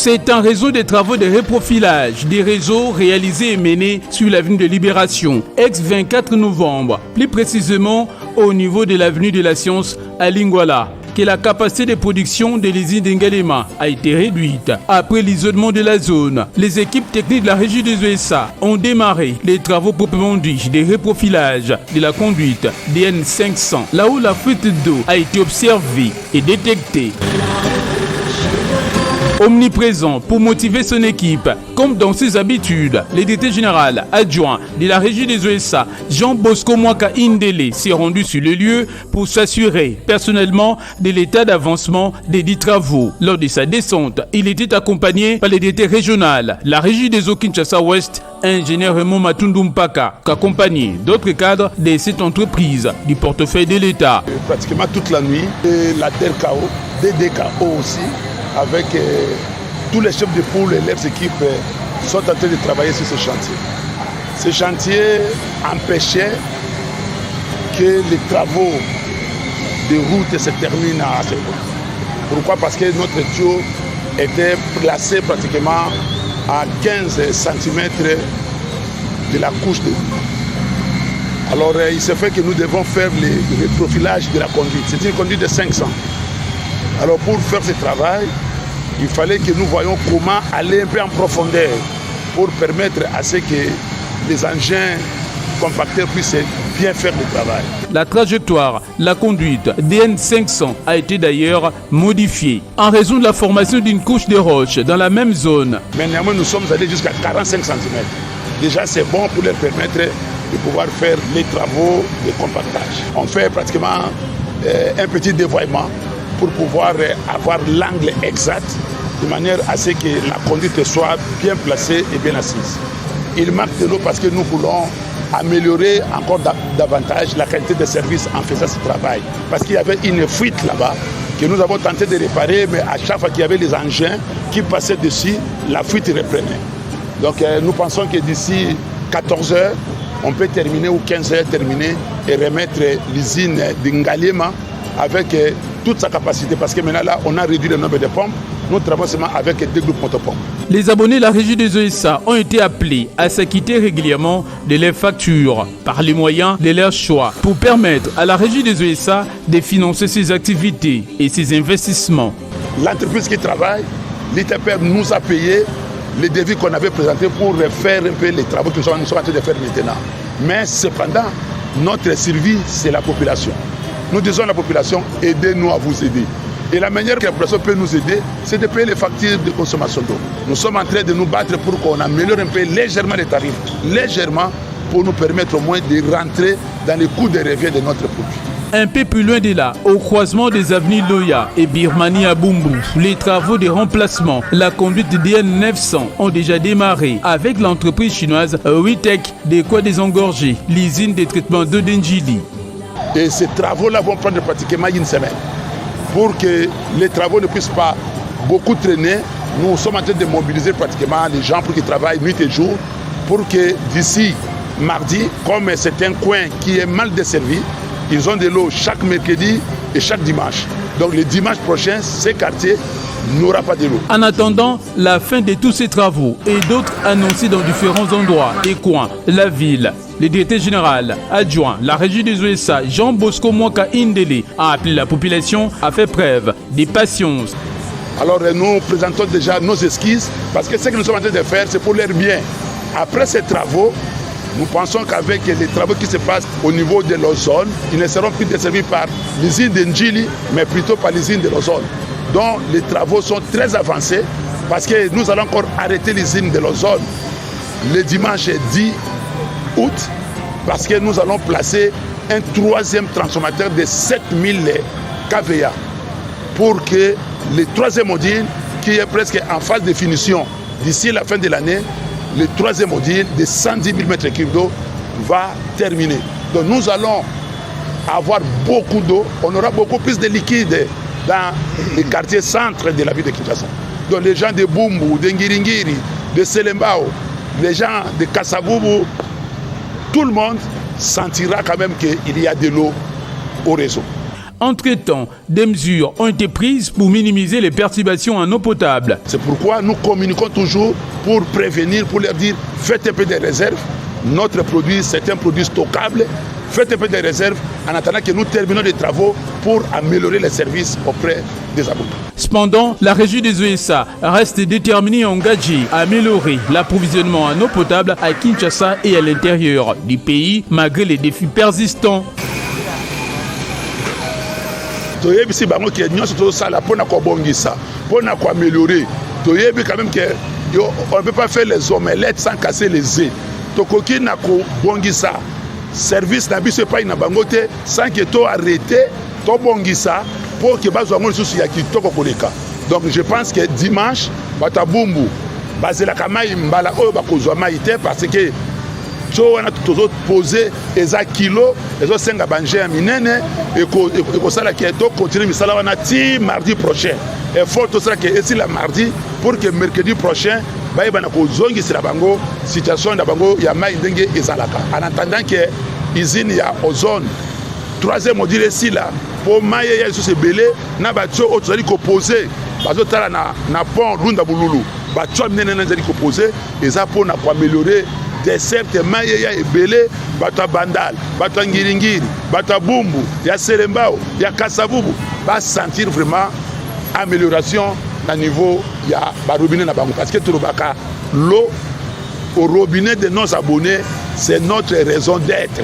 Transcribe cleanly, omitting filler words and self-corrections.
C'est en raison des travaux de reprofilage des réseaux réalisés et menés sur l'avenue de Libération, ex-24 novembre, plus précisément au niveau de l'avenue de la Science à Lingwala, que la capacité de production de l'usine d'Ngalema a été réduite. Après l'isolement de la zone, les équipes techniques de la régie des USA ont démarré les travaux proprement dits de reprofilage de la conduite DN500, là où la fuite d'eau a été observée et détectée. Omniprésent pour motiver son équipe, comme dans ses habitudes, le directeur général adjoint de la régie des USA, Jean Bosco Mwaka Indele, s'est rendu sur le lieu pour s'assurer personnellement de l'état d'avancement des dits travaux. Lors de sa descente, il était accompagné par le directeur régional, la régie des eaux Kinshasa Ouest, ingénieur Raymond Matundu Mpaka, accompagné d'autres cadres de cette entreprise du portefeuille de l'État. Pratiquement toute la nuit, la DERCAO, DDKO aussi, avec tous les chefs de poule et leurs équipes sont en train de travailler sur ce chantier. Ce chantier empêchait que les travaux de route se terminent à ce point. Pourquoi? Parce que notre tuyau était placé pratiquement à 15 cm de la couche de l'eau. Alors il se fait que nous devons faire le profilage de la conduite. C'est une conduite de 500. Alors pour faire ce travail, il fallait que nous voyions comment aller un peu en profondeur pour permettre à ce que les engins compacteurs puissent bien faire le travail. La trajectoire, la conduite DN500 a été d'ailleurs modifiée en raison de la formation d'une couche de roches dans la même zone. Mais néanmoins, nous sommes allés jusqu'à 45 cm. Déjà, c'est bon pour leur permettre de pouvoir faire les travaux de compactage. On fait pratiquement un petit dévoiement pour pouvoir avoir l'angle exact de manière à ce que la conduite soit bien placée et bien assise. Il manque de l'eau parce que nous voulons améliorer encore davantage la qualité de service en faisant ce travail. Parce qu'il y avait une fuite là-bas que nous avons tenté de réparer, mais à chaque fois qu'il y avait les engins qui passaient dessus, la fuite reprenait. Donc nous pensons que d'ici 14 heures, on peut terminer ou 15 heures terminer et remettre l'usine d'Ngalema avec toute sa capacité, parce que maintenant là, on a réduit le nombre de pompes. Nous travaillons seulement avec 2 groupes motopompes. Les abonnés de la régie des ESA ont été appelés à s'acquitter régulièrement de leurs factures par les moyens de leur choix pour permettre à la régie des ESA de financer ses activités et ses investissements. L'entreprise qui travaille, l'ITPR nous a payé les devis qu'on avait présentés pour faire un peu les travaux que nous sommes en train de faire maintenant. Mais cependant, notre survie, c'est la population. Nous disons à la population, aidez-nous à vous aider. Et la manière que la population peut nous aider, c'est de payer les factures de consommation d'eau. Nous sommes en train de nous battre pour qu'on améliore un peu légèrement les tarifs, légèrement, pour nous permettre au moins de rentrer dans les coûts de revient de notre produit. Un peu plus loin de là, au croisement des avenues Loya et Birmanie à Bumbu, les travaux de remplacement, la conduite DN900 ont déjà démarré avec l'entreprise chinoise Witech de quoi désengorger l'usine de traitement d'eau d'Njili. Et ces travaux-là vont prendre pratiquement une semaine. Pour que les travaux ne puissent pas beaucoup traîner, nous sommes en train de mobiliser pratiquement les gens pour qu'ils travaillent nuit et jour, pour que d'ici mardi, comme c'est un coin qui est mal desservi, ils ont de l'eau chaque mercredi et chaque dimanche. Donc le dimanche prochain, ces quartiers n'auront pas de l'eau. En attendant la fin de tous ces travaux et d'autres annoncés dans différents endroits et coins, la ville, le directeur général adjoint, la régie des USA, Jean Bosco Mwaka Indele, a appelé la population à faire preuve de patience. Alors nous présentons déjà nos esquisses parce que ce que nous sommes en train de faire, c'est pour leur bien. Après ces travaux, nous pensons qu'avec les travaux qui se passent au niveau de l'ozone, ils ne seront plus desservis par l'usine d'Njili, mais plutôt par l'usine de l'ozone. Donc les travaux sont très avancés parce que nous allons encore arrêter l'usine de l'ozone le dimanche 10 août parce que nous allons placer un troisième transformateur de 7000 kVA pour que le troisième module qui est presque en phase de finition d'ici la fin de l'année, le troisième module de 110 000 m3 d'eau va terminer. Donc nous allons avoir beaucoup d'eau, on aura beaucoup plus de liquide dans les quartiers centres de la ville de Kinshasa. Donc les gens de Bumbu, de Ngiringiri, de Selembao, les gens de Kassaboubou, tout le monde sentira quand même qu'il y a de l'eau au réseau. Entre-temps, des mesures ont été prises pour minimiser les perturbations en eau potable. C'est pourquoi nous communiquons toujours pour prévenir, pour leur dire faites un peu de réserve. Notre produit, c'est un produit stockable. Faites un peu de réserve en attendant que nous terminons les travaux pour améliorer les services auprès des abonnés. Cependant, la régie des ESA reste déterminée et engagée à améliorer l'approvisionnement en eau potable à Kinshasa et à l'intérieur du pays, malgré les défis persistants. Toyebi bango ke nyonso tozosala mpona kobongisa mpona koaméliorer toyebi quand même que on ne peut pas faire les omelettes sans casser les œufs. Tokoki na kobongisa service na biso epai na bango te sans que to arrêter tobongisa pour que bazwa ngo lisusu ya kitoko koleka. Donc je pense que dimanche batabumbu bazelaka mai mbala oyo bakozwa mai te parce que so wana tozoposer eza kilo ezosenga banje ya minene ekosala ke tokontinue misala wana ti mardi prochain. Il faut tosala ke esila mardi pour que mercredi prochain bayebana kozongisela bango situation na bango ya mai ndenge ezalaka. En attendant que usine ya ozone troisième module esila po mai ya lisusu ebele na batio oyo tozali koposer bazotala na pont Lunda Bululu batio minene na ezali koposer eza mpona koaméliorer deserte mai ya ebele bato ya Bandal, bato ya Ngiringiri, bato ya Bumbu, ya Selembao, ya Kasavubu va sentir vraiment amélioration na niveau ya barobinet na bango parce que tolobaka l'eau au robinet de nos abonnés c'est notre raison d'être.